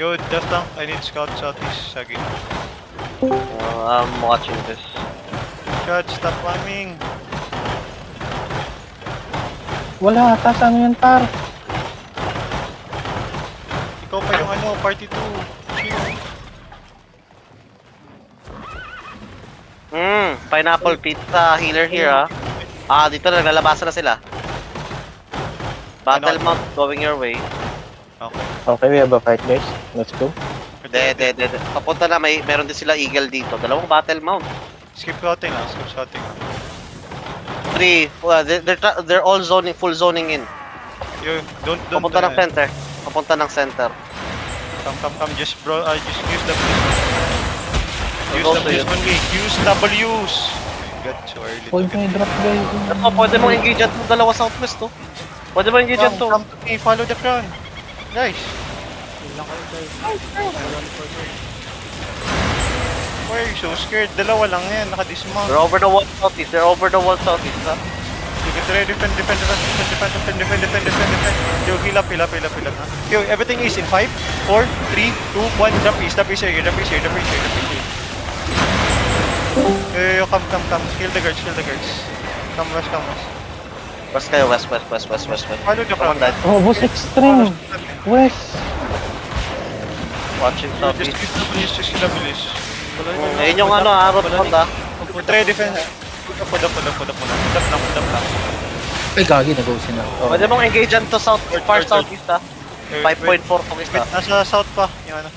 Yo, left tank, I need scout southeast, Sagi. I'm watching this. God, stop climbing! Wala, taas ano yan, par? Ikaw pa yung ano, party 2. Chill. Pineapple pizza healer here dito na naglalabasan na sila. Battle mount going your way. Okay. Okay, we have a fight, guys. Let's go. De. Papunta na, meron din sila eagle dito. Dalawang battle mount. Skip scouting ah, skip scouting ah. 3, they're all zoning, full zoning in. Yo, don't Papunta ng center. Papunta ng center. Come, just bro, just use the use Also the yun. only, use W's! God, so early. Hold may drop, guys. Pwede mong engage yan itong dalawa southwest to. Pwede mong engage yan to. Come to me, follow the crown. Guys, Ilang kayo guys. Run for it. why are you so scared? Dalawa lang yan, naka-dismount. They're over the wall southeast. They're over the wall southeast. You get ready, defend. Yo, heal up. Yo, everything is in 5, 4, 3, 2, 1, drop east here. Yo, come. Kill the guards. Come west. West kayo, west. Follow the Come on, crown. guys. Oh, boss extreme. West. Watching southeast. Just use W's. Ayun yung arrow front Try defense. Put up lang. Ay, gagi, nag-usin na. Oh. Pwede mong engage yan to far southeast 5.4 focus Wait, nasa south pa. Yung ano.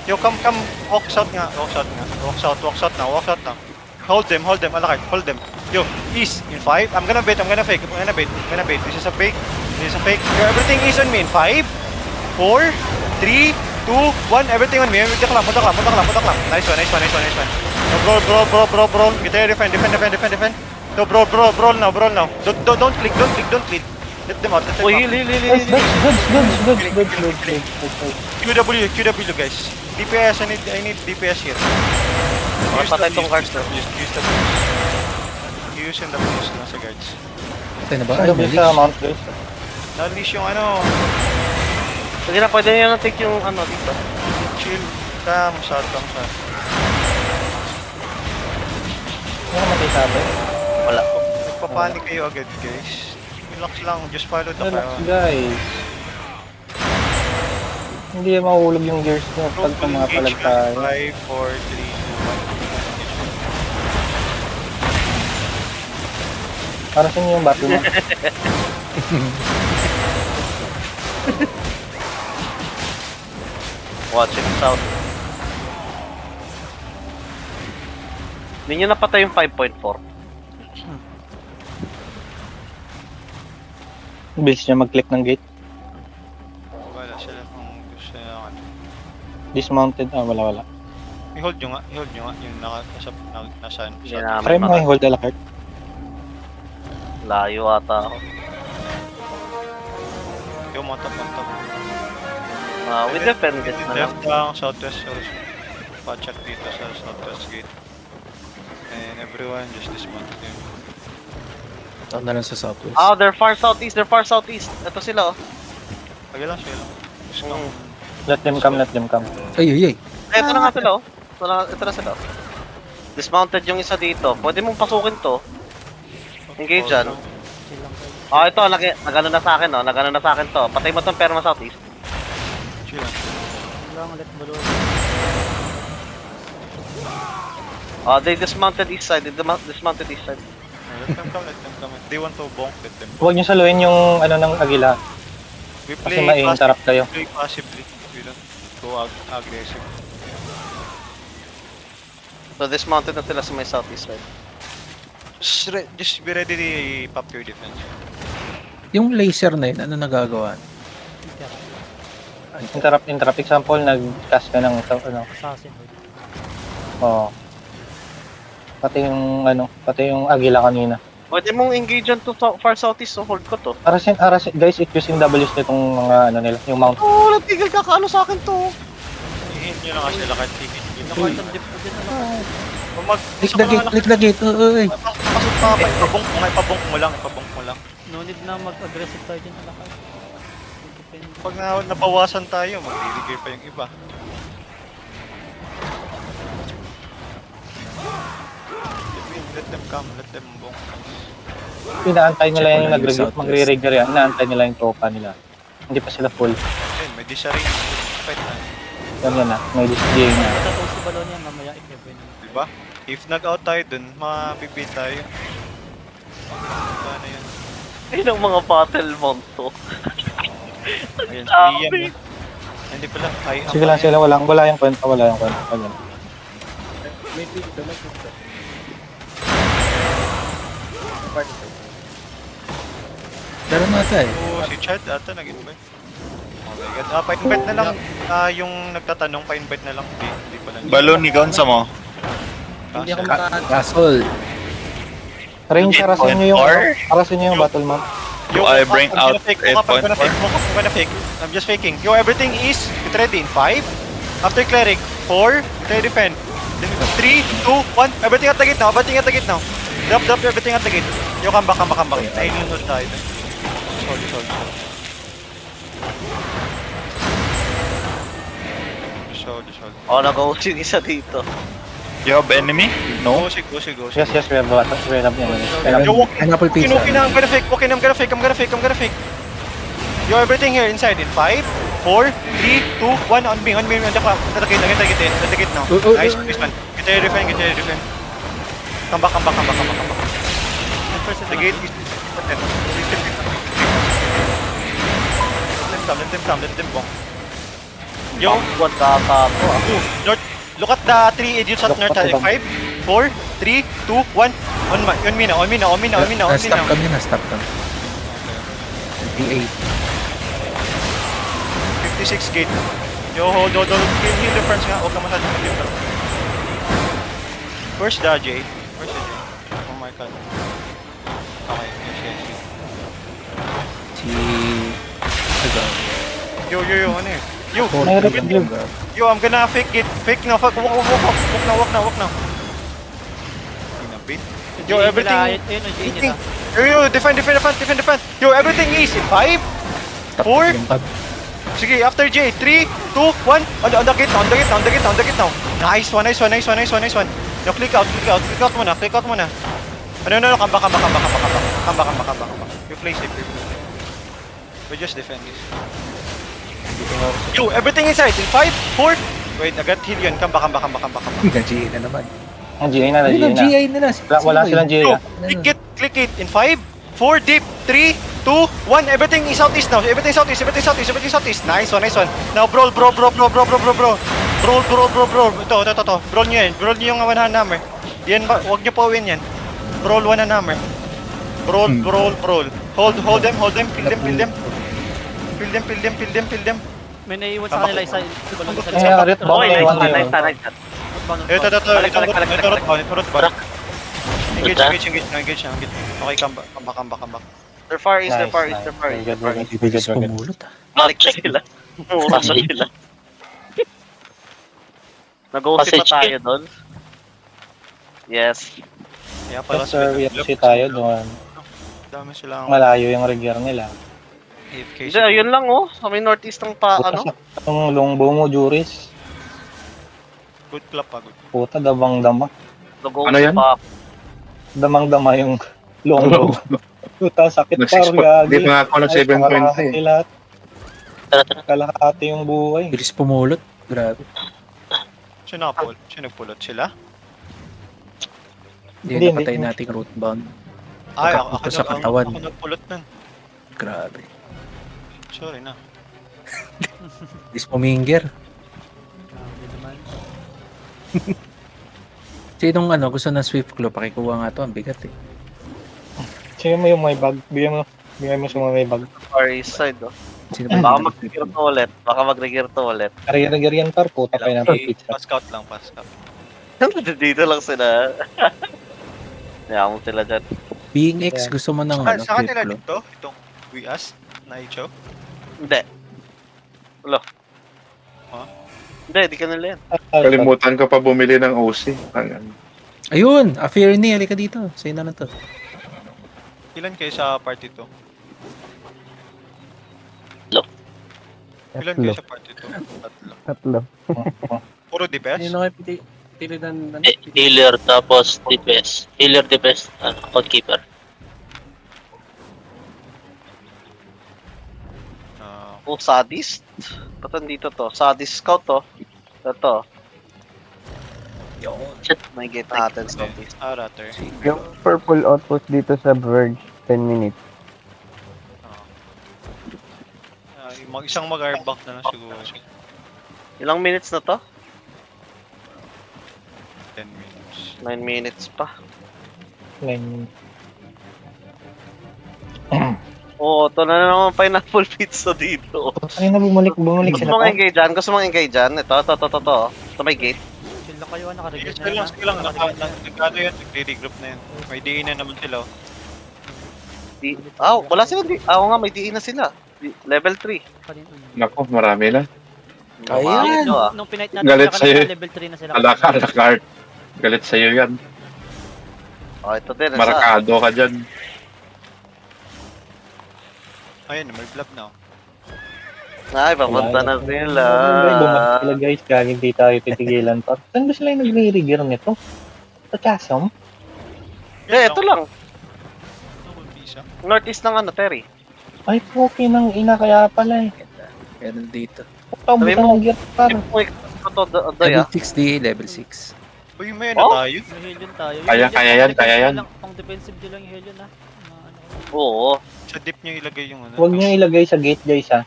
Yo, come. Walk south nga. Walk south now. Hold them. Alakart, hold them. Yo, east in 5. I'm gonna bait. This is a fake. Yo, everything is on me in 5, 4, 3, 2, 1. Everything on me. Mutak lang. Nice one. No, bro. Get there, defend. No, bro now. Don't click. Let them out. Oh, heal. Guys, good. QW guys. DPS, I need DPS here. Patay tong guards na. Use the Use yung W's lang sa guards. Patay na ba? Ano ba sa mount, guys? Na-unleash yung ano. Sige na, pwede nyo na take yung ano dito. Chill. Calm, shot. Ano naman kayo sabi? Wala. Nagpapanik kayo agad guys. Relax lang, just follow the Relax, crown. guys. Hindi mahulog yung gears nyo pag mga palag tayo. 5, 4, 3, 2, 1. Para sa inyo yung battle mo. Watch it south. Hindi nyo napatay yung 5.4. Bilis niya mag-click ng gate. Wala sila kung gusto nila ano. Dismounted. Wala. I-hold nyo nga. Yung nasaan. Hindi na Try mo nga i-hold a card. Layo ata ako. Yung mga top. We defend this na lang. Left lang, southwest. Patch dito sa southwest gate. And everyone just dismount yun. Ako na lang sa southwest. They're far southeast. Ito sila oh. Sige lang. Just come. Let them come. Ay. Ito na nga sila oh. Ito na sila oh. Dismounted yung isa dito. Pwede mong pasukin to. Engage dyan. Ito, nagano na sa akin to. Patay mo tong perma southeast. Chill lang. Let balon. They dismounted east side. Let them come. They want to bonk, let them. Huwag niyo saluhin yung ano ng agila. We Kasi play ma-interrupt kayo. play passively. We don't go aggressive. So dismounted na sila sa may southeast side. Just be ready to pop your defense. Yung laser na yun, ano nagagawa? Interrupt. Example, nag-cast ka ng ano. Assassin. Oo. Pati yung agila kanina. Pwede mong engage dyan to far southeast, so hold ko to. Arasin, guys, if using W's nitong mga ano nila, yung mount. Nagtigil ka, kaano sa akin to? I-hit nyo lang kasi lakad ticket. Kahit ang dip ko din na lang. Click the gate. Uy. Pasok pa kayo. Ipabonk mo lang. No need na mag-aggressive tayo dyan alakay. Depende. Pag nabawasan tayo, magre-regear pa yung iba. Let them come, let them bong. Inaantay nila Check ko yung lang yung southwest. magre-rigger yan. Inaantay nila yung tropa nila. Hindi pa sila full. Ayun, may disarray. Fight na. Yan na. May display na. Totoo si Balon yan, mamaya i-kevin. Diba? If nag-out tayo dun, mapipit tayo. Paano yun? Ayun ang mga battle mount to. Ayun, Dami. Liam. Hindi pala. Ay, Sige lang sila. Wala yung kwenta. Wala yung kwenta. Ganyan. Pero mata eh. Oh, si Chad ata nag-invite. Oh my god. Pa-invite na lang. Yung nagtatanong, pa-invite na lang. Hindi pala. Balon, ikaw sa mo. Hindi ako Kasha. maka... Gasol. Range, harasin nyo yung, Or- harasin nyo yung battle map. Yo, I bring I'm gonna out fake. I'm gonna 8.4. fake. I'm gonna fake. I'm just faking. Yo, everything is get ready in 5. After cleric, 4. Ready defend. 3, 2, 1. Everything at the gate now. Everything at the gate now. Drop everything at the gate. Yo, come back. Nailunod tayo. Sorry. Oh, nag-out yung isa dito. You have enemy? No? Go. Yes, we have battle. We have yan. Kailangan- Yo, walk. Pineapple pizza. Okay na, I'm gonna fake. I'm gonna fake. Yo, everything here inside in 5, 4, 3, 2, 1. On me. On the gate now. Nice one. Get ready defend. Come back. The gate is let them bong. Yo, What data to ah. North, look at the 3 idiots at North. 5, 4, 3, 2, 1. On me now. Na-stop kami. D8. 56 gate. Yo, hold. Heal the friends nga. Huwag ka masyadong mag-lift. Where's the J? Oh my god. Okay, yes. Si... Tagal. Yo, ano yun? Yo, May Tagal. rig- I'm gonna fake it. Fake now. Walk now. Pinabit. Yo, everything. Ayun, yung Jane nila. Yo, defend. Yo, everything is in 5, 4. Yung pub. Sige, after J, 3, 2, 1. On the gate now. Nice one. Yo, click out muna. No, come back. You play safe. We just defend this. Yo, everything inside in 5, 4. Wait, I got heal yun. Come back. Nag-GA na naman. Ang GA na. GA na lang. Wala silang GA. Yo, click it in 5, 4, deep, 3, 2, 1. Everything is southeast now. Everything southeast. Nice one. Now brawl. Brawl. Ito. Brawl nyo yan. Brawl nyo yung 100 hammer. Yan ba? Huwag nyo pawin yan. Brawl 100 hammer. Brawl. Hold them. Fill them. May naiiwan sa kanila isa. Balon isa. Eh, rit bomb Okay, na iwan nyo. nice. Ito. Balik. Root bar. Engage. Okay, come back. They're far east. Nice. Bilis pumulot ah. Balik na sila. Pumasok sila. Nag-OC pa tayo doon. Yes. Kaya pala Yes, sir. We have to tayo doon. Dami silang Malayo yung rigger nila. AFK. Hindi, ayun lang oh. Sa may northeast ng pa, ano? Yung longbow mo, Juris. Good clap good. Puta, damang-dama. Nag-OC Ano yan? pa. Damang-dama yung longbow. Puta, sakit par, Dito nga ako ng 7.5 eh. Lahat. Kalahati yung buhay. Bilis pumulot. Grabe. Sino nagpulot sila? Hindi, Hindi, napatay hindi. nating rootbound. Ay, Nakapunta sa katawan. Ako nagpulot nun. Grabe. Sorry na. Bilis puminger. Grabe naman. Sinong gusto ng Swift Claw? Pakikuha nga to. Ang bigat eh. Sige mo yung may bag. Bigyan mo sa mga may bag. Far east side oh. Sino Baka ba? mag-regear to ulit. Rigger yan par, puta pa yung pizza. Pass-scout lang. Dito lang sila. Hayaan mo sila dyan. Being X, gusto mo ng Sa Swift kanila Claw? dito, itong We Us, na Icho. Hindi. Wala. Ha? Hindi, di ka nila yan. Kalimutan ko pa bumili ng OC. Ayun! Afirni, halika dito. Sa'yo na to. Ilan kayo sa party to? Ilan kayo sa party to? Tatlo. Tatlo. Puro DPS? Yun ako pilitan. Healer tapos DPS. Healer DPS, outkeeper. Ah, Oh, sadist. Ba't nandito to? Sadist scout to. Ito. Shit. May gate natin, sadist. Ratter. Yung purple outpost dito sa Verge, 10 minutes. Isang mag-airback na lang siguro. Ilang minutes na to? 10 minutes. 9 minutes pa. Oh, ito na naman pineapple pizza dito. Kanina bumalik Gusto sila mong pa. engage dyan? Gusto mong engage dyan? Ito. Ito may gate. Chill lang kayo, naka-regret Sige na lang, nag-ano yan, nagre-regroup na yan. May DE na naman sila. Wala sila. Oo nga, may DE na sila. Level 3. Nako, marami na. Ayan. Nung pinight natin Galit sila kanina, sa'yo. level 3 na sila. Alakart. Galit sa'yo yan. Oh, ito din. Marakado ka dyan. Ayun, may blob na. Ay, papunta na sila. Bumalik sila guys, kaya hindi tayo titigilan pa. Saan ba sila yung nagre-regear nito? Sa Chasm? Ito lang. Isa. Northeast ng Terry. Ay, okay nang ina kaya pala eh. Meron dito. Tawag Sabi ka mo- ng gear par. Ito, Level 6 DE, level 6. Uy, may Oh? ano tayo? May Helion tayo. Kaya yan. Pang defensive nyo lang yung Helion ha. Oo. Sa dip nyo ilagay yung ano. Huwag niyo ilagay sa gate guys ha.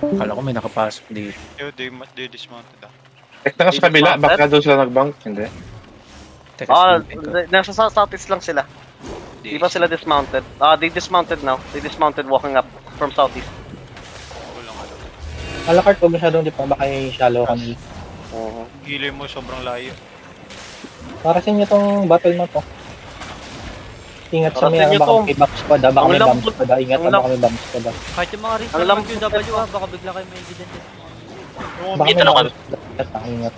Akala ko may nakapasok dito. They dismounted ah. Check na ka sa kabila, baka doon sila nag-bank. Hindi. Teka, snipe ko. Nasa southeast lang sila. Di ba sila dismounted? They dismounted now. They dismounted walking up from southeast. Walang ano. Alakart, huwag masyadong di pa baka shallow ka nila. Oo. Healer mo sobrang layo. Para sa inyo tong battle na to. Ingat sa Para sa may inyo baka to. may bomb squad ha. Baka Ang may bomb lambot. squad ha. Ingat Ang ha, baka may bomb squad ha. Kahit yung mga rin Ang lam- sa QW baka bigla kayo may incident. Yung Baka may Dito na bomb kami. squad ha. Ingat.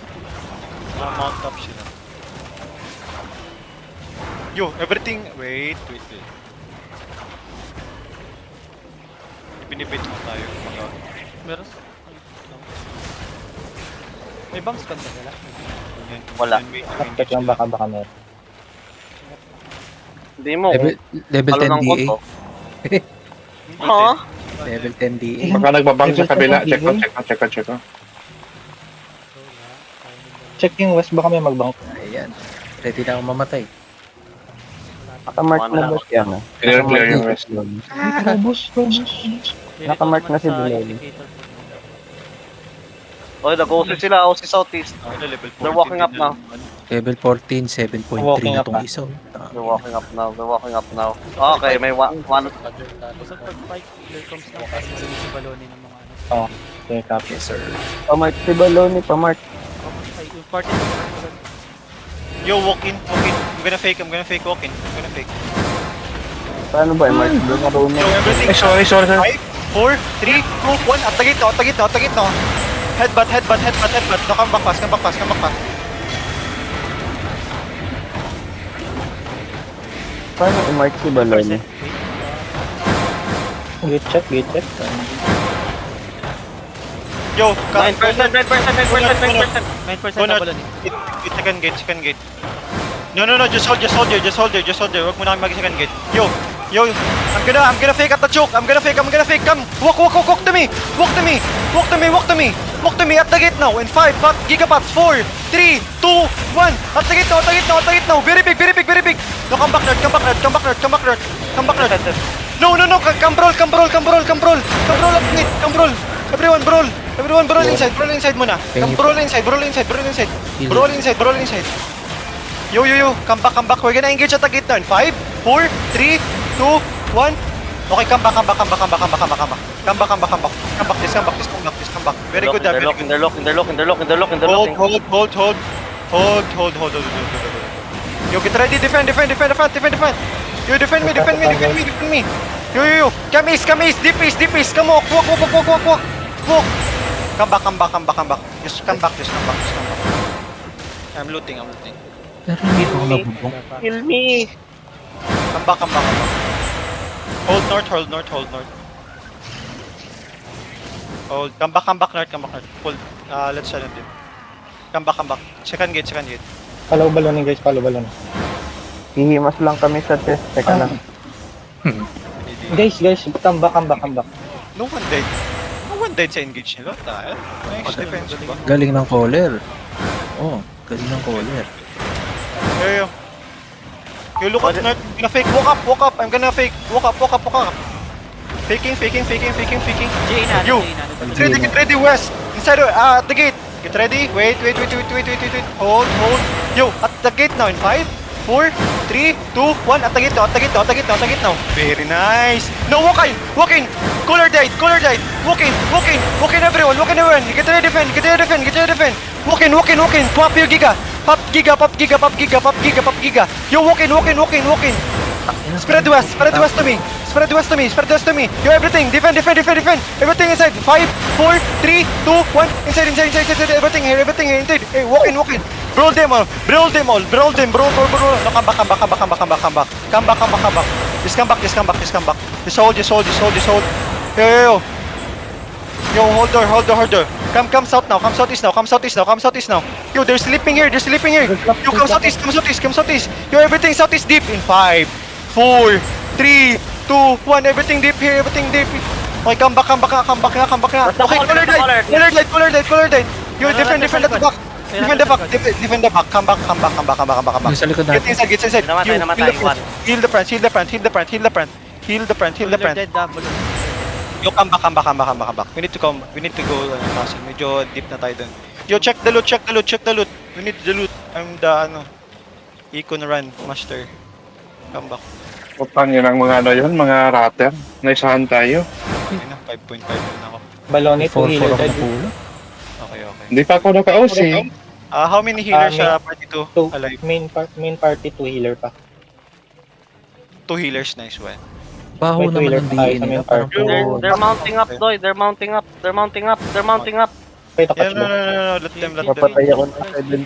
mount up sila. Yo, everything. Wait. Binibit mo tayo. Meron? May bombs ka ba nila? Wala. Check lang baka meron. Hindi mo. Level Halo 10 ng DE. konto. Ha? Level 10 DE. Baka nagbabank sa kabila. Check ko. Check yung west baka may magbang. Ayan. Ready na akong mamatay. Nakamark Ano na lang. ba siya, no? Clear yung rest. Robos. Nakamark na si Bilal. Oy, nag-OC sila. OC southeast. Level 14 They're walking up din na now. naman. Level 14, 7.3 Walking na up tong na. iso. They're walking up now. Okay, may one. Basta pag-fight, there comes na kasi si Baloni ng mga ano. Okay, copy. Yes, sir. Pamark si Baloni, pamark. Ay, yung party ng mga Baloni. Yo, walk in. I'm gonna fake, walk in. I'm gonna fake. Paano ba, Mark? Doon na room Yo, everything. Sorry. 5, 4, 3, 2, 1. At tagit no. Headbutt. No, come back fast. Paano i-mark si Baloni? Gate check. Yo, 9%. 9% Go na north. Baloni. Second gate. No, just hold there. Huwag mo na kami mag-second gate. Yo, I'm gonna fake at the choke. I'm gonna fake. Come, walk to me. Walk to me at the gate now. In 5, gigapots, 4, 3, 2, 1. At the gate now. Very big. No, come back, nerd. No. Come brawl at the gate. Come brawl. Everyone brawl inside. Muna. Brawl inside. Yo. Come back. We're gonna engage at the gate now. In 5, 4, 3, 2, 1. Okay, come back. Come back. Just come back. Very good. They're looking. Hold. Yo, get ready. Defend. Yo, defend me. Yo. Come east. Deep east. Come walk. Come back. Just come back. I'm looting. Pero hindi ko nabubong. Kill me. Come back. Hold north. Hold. Come back north, Hold. Let's challenge him. Come back. Second gate. Follow balonin guys, follow balonin. Hihimas lang kami sa chest. Teka lang. Guys, come back. No one died sa engage nila. Dahil. Nice defense ba? Galing ng caller. Oh, galing ng caller. Yo. You look at north. I'm gonna fake. Walk up. I'm gonna fake. Walk up. Faking. Jay na, You. Jay na. Get ready, West. Inside, at the gate. Get ready. Wait. Hold. Yo, at the gate now in 5, 4, 3, 2, 1. At the gate now. Very nice. No, walk in. Cooler died. Walk in, everyone. Get ready, defend. Walk in. Pop your giga. Pop giga. Yo, walk in. Spread west to me. You everything. Defend. Everything inside. 5, 4, 3, 2, 1. Inside. Everything here. Inside. Hey, walk in. Brawl them all. Brawl. No, come back. Just come back. Just hold. Yo. Yo, hold door. Come south now. Come southeast now. Yo, they're sleeping here. Yo, come southeast. Yo, everything southeast deep in 5, 4, 3, 2, 1. Everything deep here. Okay, come back na. Okay, color light. Yo, defend at the back. Defend the back. Come back. Yung sa likod natin. Get inside. Namatay, one. Heal the front. Balloon dead, balloon. Yo, come back. We need to go, passing. Medyo deep na tayo dun. Yo, check the loot. We need the loot. I'm the, Econ run, master. Come back. Putang yun ang mga mga ratter. Naisahan tayo. Okay na, 5.5 na ako. Balonin to 4-4 healer ako dead. na pulo. Okay. Hindi pa ako naka-OC. How many healers sa party 2 Two, alive? main party 2 healer pa. 2 healers, nice one. Baho May naman two ng healers DE nila. tayo sa Parang main puro... They're mounting up, Doy. They're mounting up. Wait, Yeah, touch no, ba? let them. Napatay ako ng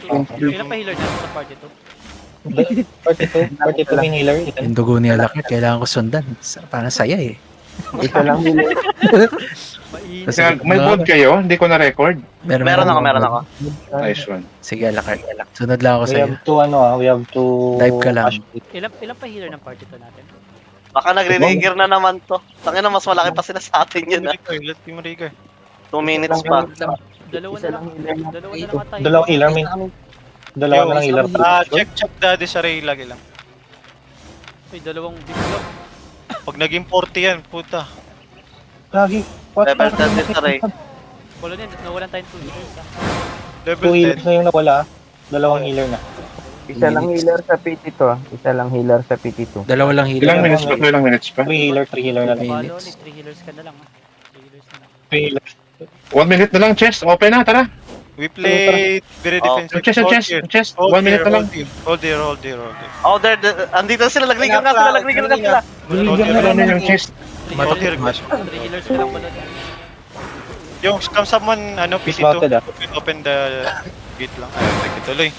17 Ilan pa healer dyan sa party to? 42 main healer. Yung dugo ni Alakit, kailangan ko sundan. Parang saya eh. Isa lang healer. Mainit. Kasi May board kayo? Hindi ko na-record. Meron ako. Nice one. Sige, Alakit. Sunod lang ako We sa'yo. have to Dive ka lang. Ash pit. Ilan pa healer ng party to natin? Baka nagre-rigger na naman to. Tangina, mas malaki pa sila sa atin yun, Let him rigger. 2 minutes pa. Dalawa Isa na lang lang. healer. Dalawa na lang ata. Dalawang healer main. Dalawa na lang healer. Check the disarray lagi lang. Uy, dalawang biglog. Pag naging 40 yan, puta. Lagi. What? Level 10 disarray. Wala din, nawalan tayong 2 healers ah. Level 2 healers 10. na yung nawala. Dalawang healer na. Isa lang healer sa PT2. Isa lang healer sa PT2. Dalawa lang Ilang healer. minutes pa? 3 healer na lang. Balo Minutes. ni 3 healers ka na lang ah. 3 healers na lang. 3 healers. 1 minute na lang, chest. Open na, tara. We played very defensive. Chest. 1 minute na lang. Hold here. Oh, andito sila. Nag-rigger na sila. Ano yung chest? Hold here, guys. 3 healers ka lang balon. Yung come someone, Dismounted, PC2. Open the gate lang. Ay, tuloy.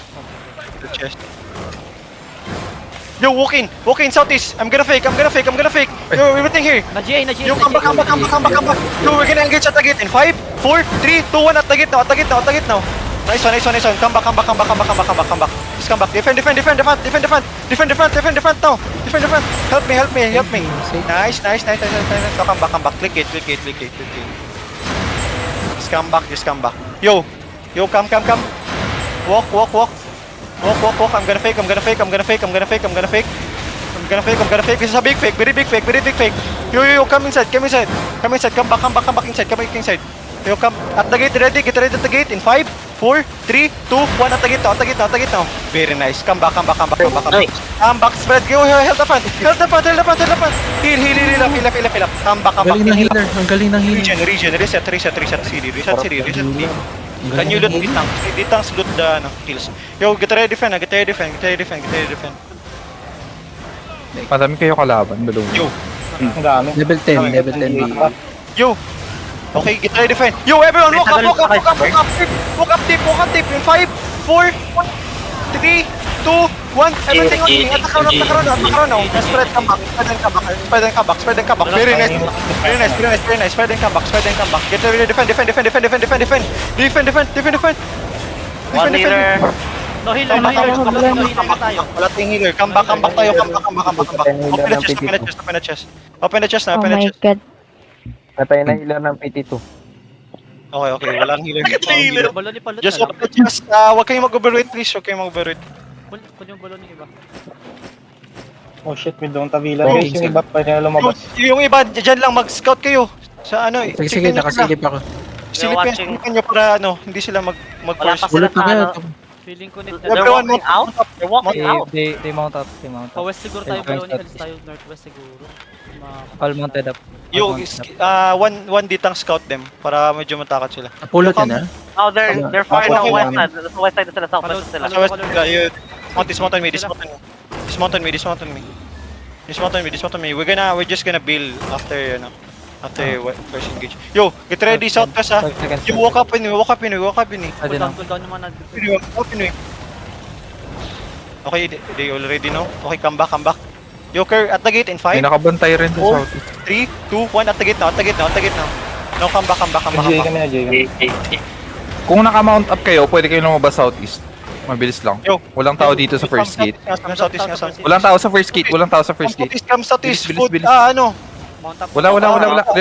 The chest. Yo, walk in southeast. I'm gonna fake. Yo, everything here. Na-GA. Yo, come back. Yo, we're gonna engage at the gate in 5, 4, 3, 2, 1 at the gate now. Nice one. Come back. Just come back. Defend the front now. Defend the front. Help me. Nice. So come back. Click it. Just come back. Yo, come. Walk. I'm gonna fake. This is a big fake. Very big fake. Yo, come inside. Come back inside. Yo, come at the gate. Get ready at the gate in 5, 4, 3, 2, 1 at the gate now. Very nice. Come back. Come back. Spread. Yo, help the front. Heal. Come back. Galing ng healer. Ang galing ng healer. Region. Reset CD. Can you loot D-tanks loot the kills? Yo, get ready defend. Madami kayo kalaban, dalawa. Yo, Ang dami. Level 10 DE. yo. Okay, get ready defend. Yo, everyone, walk up deep in 5, 4, 3, 2, One, everything on me. Attack now. Spread, come back. Spread and come back. Very nice. Spread and come back. Get ready, defend. One healer. No healer na tayo. Wala tayong healer. Come back tayo. Open the chest na. Oh my god. Patay na healer ng PT2. Okay. Walang healer. Balon ni Palot Just na lang. open the chest. Huwag kayong mag-overweight, please. Huwag kayong mag-overweight. Kun yung balon ng iba. Oh shit, may doon tavila guys. Yung iba pa nila lumabas. Yung iba, dyan lang, mag-scout kayo. Sa ano, Sige, nakasilip ako. silipin nyo para hindi sila Wala mag-force. pa sila Bulot na sa kayo. ano. Feeling ko need They're Everyone walking out? They're walking out. They mount up. Pa west siguro tayo, balon ni Halis tayo, northwest siguro. All mounted up. Yung, one ditang scout them para medyo matakot sila. Napulot yun, ha? Oh, they're far Okay, na okay. west side. Sa west side na sila, southwest na sila. Sa west, dismount on me. Dismount on me. We're just gonna build after, first engage. Yo, get ready, south ka sa. You walk up in. Cool down yung mga Okay, they already know. Okay, come back. Yo, Kerr, at the gate in May 5, nakabantay rin sa 4, southeast. 3, 2, 1, at the gate now. No, come back. Jay kami na, Jay kami. Kung naka-mount up kayo, pwede kayo lumabas southeast. Mabilis lang. Yo. Walang tao dito sa first gate. Come southeast. Walang tao sa first gate. Come southeast. Bilis, Food, bilis. mount up. Wala.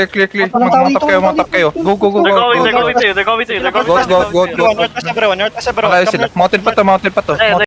Clear. Mount up kayo. Go. They're going to you. Go. North as everyone. Malayo sila. Mountain pa to. Hey,